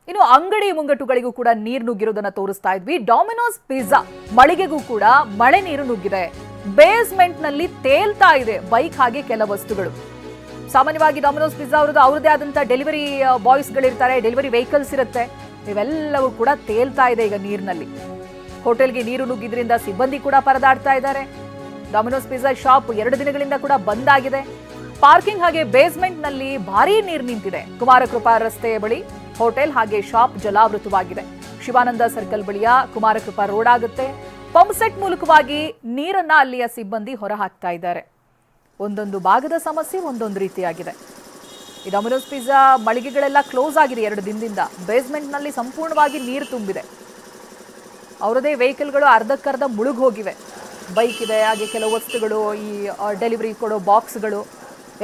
ಇನ್ನು ಅಂಗಡಿ ಮುಂಗಟ್ಟುಗಳಿಗೂ ಕೂಡ ನೀರು ನುಗ್ಗಿರೋದನ್ನ ತೋರಿಸ್ತಾ ಇದ್ವಿ. ಡಾಮಿನೋಸ್ ಪಿಜ್ಜಾ ಮಳಿಗೆಗೂ ಕೂಡ ಮಳೆ ನೀರು ನುಗ್ಗಿದೆ. ಬೇಸ್ಮೆಂಟ್ ನಲ್ಲಿ ತೇಲ್ತಾ ಇದೆ ಬೈಕ್ ಹಾಗೆ ಕೆಲ ವಸ್ತುಗಳು. ಸಾಮಾನ್ಯವಾಗಿ ಡಾಮಿನೋಸ್ ಪಿಜ್ಜಾ ಅವ್ರದೇ ಆದಂತ ಡೆಲಿವರಿ ಬಾಯ್ಸ್ಗಳಿರ್ತಾರೆ, ಡೆಲಿವರಿ ವೆಹಿಕಲ್ಸ್ ಇರುತ್ತೆ. ಇವೆಲ್ಲವೂ ಕೂಡ ತೇಲ್ತಾ ಇದೆ ಈಗ ನೀರಿನಲ್ಲಿ. ಹೋಟೆಲ್ಗೆ ನೀರು ನುಗ್ಗಿದ್ರಿಂದ ಸಿಬ್ಬಂದಿ ಕೂಡ ಪರದಾಡ್ತಾ ಇದ್ದಾರೆ. ಡಾಮಿನೋಸ್ ಪಿಜ್ಜಾ ಶಾಪ್ 2 ದಿನಗಳಿಂದ ಕೂಡ ಬಂದ್ ಆಗಿದೆ. ಪಾರ್ಕಿಂಗ್ ಹಾಗೆ ಬೇಸ್ಮೆಂಟ್ ನಲ್ಲಿ ಭಾರೀ ನೀರು ನಿಂತಿದೆ. ಕುಮಾರಕೃಪಾ ರಸ್ತೆಯ ಬಳಿ ಹೋಟೆಲ್ ಹಾಗೆ ಶಾಪ್ ಜಲಾವೃತವಾಗಿದೆ. ಶಿವಾನಂದ ಸರ್ಕಲ್ ಬಳಿಯ ಕುಮಾರಕೃಪಾ ರೋಡ್ ಆಗುತ್ತೆ. ಪಂಪ್ ಸೆಟ್ ಮೂಲಕವಾಗಿ ನೀರನ್ನ ಅಲ್ಲಿಯ ಸಿಬ್ಬಂದಿ ಹೊರ ಹಾಕ್ತಾ ಇದ್ದಾರೆ. ಒಂದೊಂದು ಭಾಗದ ಸಮಸ್ಯೆ ಒಂದೊಂದು ರೀತಿಯಾಗಿದೆ. ಈ ಡಾಮಿನೋಸ್ ಪಿಜ್ಜಾ ಮಳಿಗೆಗಳೆಲ್ಲ ಕ್ಲೋಸ್ ಆಗಿದೆ 2 ದಿನದಿಂದ. ಬೇಸ್ಮೆಂಟ್ ನಲ್ಲಿ ಸಂಪೂರ್ಣವಾಗಿ ನೀರು ತುಂಬಿದೆ. ಅವರದೇ ವೆಹಿಕಲ್ಗಳು ಅರ್ಧಕ್ಕರ್ಧ ಮುಳುಗ್ ಹೋಗಿವೆ. ಬೈಕ್ ಇದೆ, ಹಾಗೆ ಕೆಲವು ವಸ್ತುಗಳು, ಈ ಡೆಲಿವರಿ ಕೊಡೋ ಬಾಕ್ಸ್ಗಳು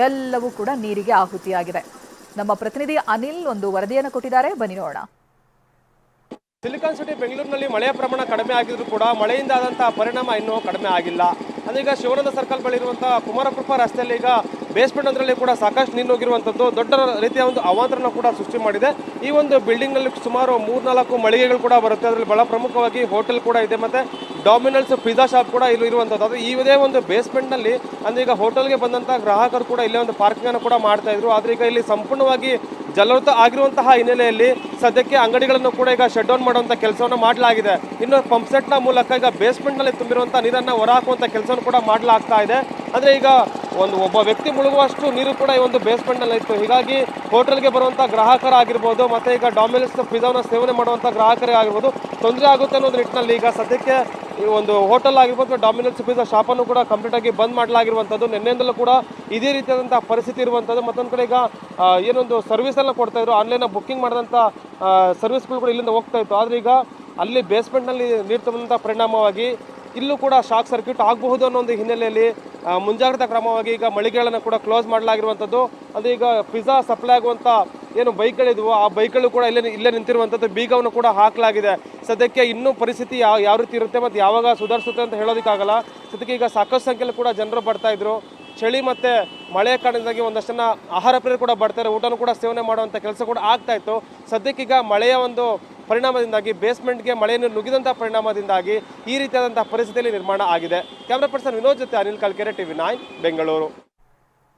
ಎಲ್ಲವೂ ಕೂಡ ನೀರಿಗೆ ಆಹುತಿಯಾಗಿದೆ. ನಮ್ಮ ಪ್ರತಿನಿಧಿ ಅನಿಲ್ ಒಂದು ವರದಿಯನ್ನು ಕೊಟ್ಟಿದ್ದಾರೆ, ಬನ್ನಿ ನೋಡೋಣ. ಸಿಲಿಕಾನ್ ಸಿಟಿ ಬೆಂಗಳೂರಿನಲ್ಲಿ ಮಳೆಯ ಪ್ರಮಾಣ ಕಡಿಮೆ ಆಗಿದ್ರು ಕೂಡ ಮಳೆಯಿಂದ ಆದಂತಹ ಪರಿಣಾಮ ಇನ್ನೂ ಕಡಿಮೆ ಆಗಿಲ್ಲ. ಅದೀಗ ಶಿವಾನಂದ ಸರ್ಕಲ್ ಬಳಿ ಇರುವಂತಹ ಕುಮಾರಕೃಪಾ ರಸ್ತೆಯಲ್ಲಿ ಈಗ ಬೇಸ್ಮೆಂಟ್ ಅದರಲ್ಲಿ ಕೂಡ ಸಾಕಷ್ಟು ನೀರು ಹೋಗಿರುವಂಥದ್ದು ದೊಡ್ಡ ರೀತಿಯ ಒಂದು ಅವಾಂತರನ ಕೂಡ ಸೃಷ್ಟಿ ಮಾಡಿದೆ. ಈ ಒಂದು ಬಿಲ್ಡಿಂಗ್ ನಲ್ಲಿ ಸುಮಾರು 3-4 ಮಳಿಗೆಗಳು ಕೂಡ ಬರುತ್ತೆ. ಅದರಲ್ಲಿ ಬಹಳ ಪ್ರಮುಖವಾಗಿ ಹೋಟೆಲ್ ಕೂಡ ಇದೆ, ಮತ್ತೆ ಡಾಮಿನೋಸ್ ಪಿಜ್ಜಾ ಶಾಪ್ ಕೂಡ ಇಲ್ಲಿ ಇರುವಂಥದ್ದು. ಅದು ಇದೇ ಒಂದು ಬೇಸ್ಮೆಂಟ್ ನಲ್ಲಿ ಅಂದ್ರೆ ಈಗ ಹೋಟೆಲ್ಗೆ ಬಂದಂತಹ ಗ್ರಾಹಕರು ಕೂಡ ಇಲ್ಲೇ ಒಂದು ಪಾರ್ಕಿಂಗ್ ಅನ್ನು ಕೂಡ ಮಾಡ್ತಾ ಇದ್ರು. ಆದ್ರೆ ಈಗ ಇಲ್ಲಿ ಸಂಪೂರ್ಣವಾಗಿ ಜಲಾವೃತ ಆಗಿರುವಂತಹ ಹಿನ್ನೆಲೆಯಲ್ಲಿ ಸದ್ಯಕ್ಕೆ ಅಂಗಡಿಗಳನ್ನು ಕೂಡ ಈಗ ಶಟ್ ಡೌನ್ ಮಾಡುವಂತ ಕೆಲಸವನ್ನು ಮಾಡಲಾಗಿದೆ. ಇನ್ನು ಪಂಪ್ ಸೆಟ್ ನ ಮೂಲಕ ಈಗ ಬೇಸ್ಮೆಂಟ್ ನಲ್ಲಿ ತುಂಬಿರುವಂತಹ ನೀರನ್ನ ಹೊರಹಾಕುವಂತ ಕೆಲಸವನ್ನು ಕೂಡ ಮಾಡಲಾಗ್ತಾ ಇದೆ. ಅಂದ್ರೆ ಈಗ ಒಬ್ಬ ವ್ಯಕ್ತಿ ಮುಳುಗುವಷ್ಟು ನೀರು ಕೂಡ ಈ ಒಂದು ಬೇಸ್ಮೆಂಟ್ ನಲ್ಲಿ ಇತ್ತು. ಹೀಗಾಗಿ ಹೋಟೆಲ್ಗೆ ಬರುವಂತಹ ಗ್ರಾಹಕರಾಗಿರ್ಬೋದು, ಮತ್ತೆ ಈಗ ಡಾಮಿನೋಸ್ ಪಿಜ್ಜಾವನ್ನು ಸೇವನೆ ಮಾಡುವಂತಹ ಗ್ರಾಹಕರೇ ಆಗಿರ್ಬೋದು ತೊಂದರೆ ಆಗುತ್ತೆ ಅನ್ನೋದು ನಿಟ್ಟಿನಲ್ಲಿ ಈಗ ಸದ್ಯಕ್ಕೆ ಈ ಒಂದು ಹೋಟೆಲ್ ಆಗಿರ್ಬೋದು, ಡಾಮಿನೋಸ್ ಪಿಜ್ಜಾ ಶಾಪನ್ನು ಕೂಡ ಕಂಪ್ಲೀಟ್ ಆಗಿ ಬಂದ್ ಮಾಡಲಾಗಿರುವಂಥದ್ದು. ನಿನ್ನೆಯಿಂದಲೂ ಕೂಡ ಇದೇ ರೀತಿಯಾದಂತಹ ಪರಿಸ್ಥಿತಿ ಇರುವಂಥದ್ದು. ಮತ್ತೊಂದು ಕಡೆ ಈಗ ಏನೊಂದು ಸರ್ವಿಸ್ ಎಲ್ಲ ಕೊಡ್ತಾ ಇದ್ರು, ಆನ್ಲೈನ್ ಬುಕ್ಕಿಂಗ್ ಮಾಡಿದಂಥ ಸರ್ವಿಸ್ಗಳು ಕೂಡ ಇಲ್ಲಿಂದ ಹೋಗ್ತಾ ಇತ್ತು. ಆದರೆ ಈಗ ಅಲ್ಲಿ ಬೇಸ್ಮೆಂಟ್ನಲ್ಲಿ ನೀರು ತುಂಬಂಥ ಪರಿಣಾಮವಾಗಿ ಇಲ್ಲೂ ಕೂಡ ಶಾಕ್ ಸರ್ಕ್ಯೂಟ್ ಆಗಬಹುದು ಅನ್ನೋ ಒಂದು ಹಿನ್ನೆಲೆಯಲ್ಲಿ ಮುಂಜಾಗ್ರತಾ ಕ್ರಮವಾಗಿ ಈಗ ಮಳಿಗೆಗಳನ್ನು ಕೂಡ ಕ್ಲೋಸ್ ಮಾಡಲಾಗಿರುವಂಥದ್ದು. ಅದು ಈಗ ಪಿಜ್ಜಾ ಸಪ್ಲೈ ಆಗುವಂಥ ಏನು ಬೈಕ್ಗಳಿದ್ವು ಆ ಬೈಕ್ಗಳು ಕೂಡ ಇಲ್ಲೇ ನಿಂತಿರುವಂಥದ್ದು. ಬೀಗವನ್ನು ಕೂಡ ಹಾಕಲಾಗಿದೆ. ಸದ್ಯಕ್ಕೆ ಇನ್ನೂ ಪರಿಸ್ಥಿತಿ ಯಾವ ರೀತಿ ಇರುತ್ತೆ ಮತ್ತು ಯಾವಾಗ ಸುಧಾರಿಸುತ್ತೆ ಅಂತ ಹೇಳೋದಕ್ಕಾಗಲ್ಲ. ಸದ್ಯಕ್ಕೆ ಈಗ ಸಾಕಷ್ಟು ಸಂಖ್ಯೆಯಲ್ಲಿ ಕೂಡ ಜನರು ಬರ್ತಾ ಇದ್ರು. ಚಳಿ ಮತ್ತು ಮಳೆ ಕಾರಣದಿಂದಾಗಿ ಒಂದಷ್ಟು ಜನ ಆಹಾರ ಪ್ರಿಯರು ಕೂಡ ಬರ್ತಾರೆ, ಊಟನೂ ಕೂಡ ಸೇವನೆ ಮಾಡುವಂಥ ಕೆಲಸ ಕೂಡ ಆಗ್ತಾ ಇತ್ತು. ಸದ್ಯಕ್ಕೀಗ ಮಳೆಯ ಒಂದು ಪರಿಣಾಮದಿಂದಾಗಿ ಬೇಸ್ಮೆಂಟ್ಗೆ ಮಳೆಯನ್ನು ನುಗ್ಗಿದಂಥ ಪರಿಣಾಮದಿಂದಾಗಿ ಈ ರೀತಿಯಾದಂಥ ಪರಿಸ್ಥಿತಿಯಲ್ಲಿ ನಿರ್ಮಾಣ ಆಗಿದೆ. ಕ್ಯಾಮ್ರಾ ಪರ್ಸನ್ ವಿನೋದ್ ಜೊತೆ ಅನಿಲ್ ಕಲ್ಕೆರೆ, TV9 ಬೆಂಗಳೂರು.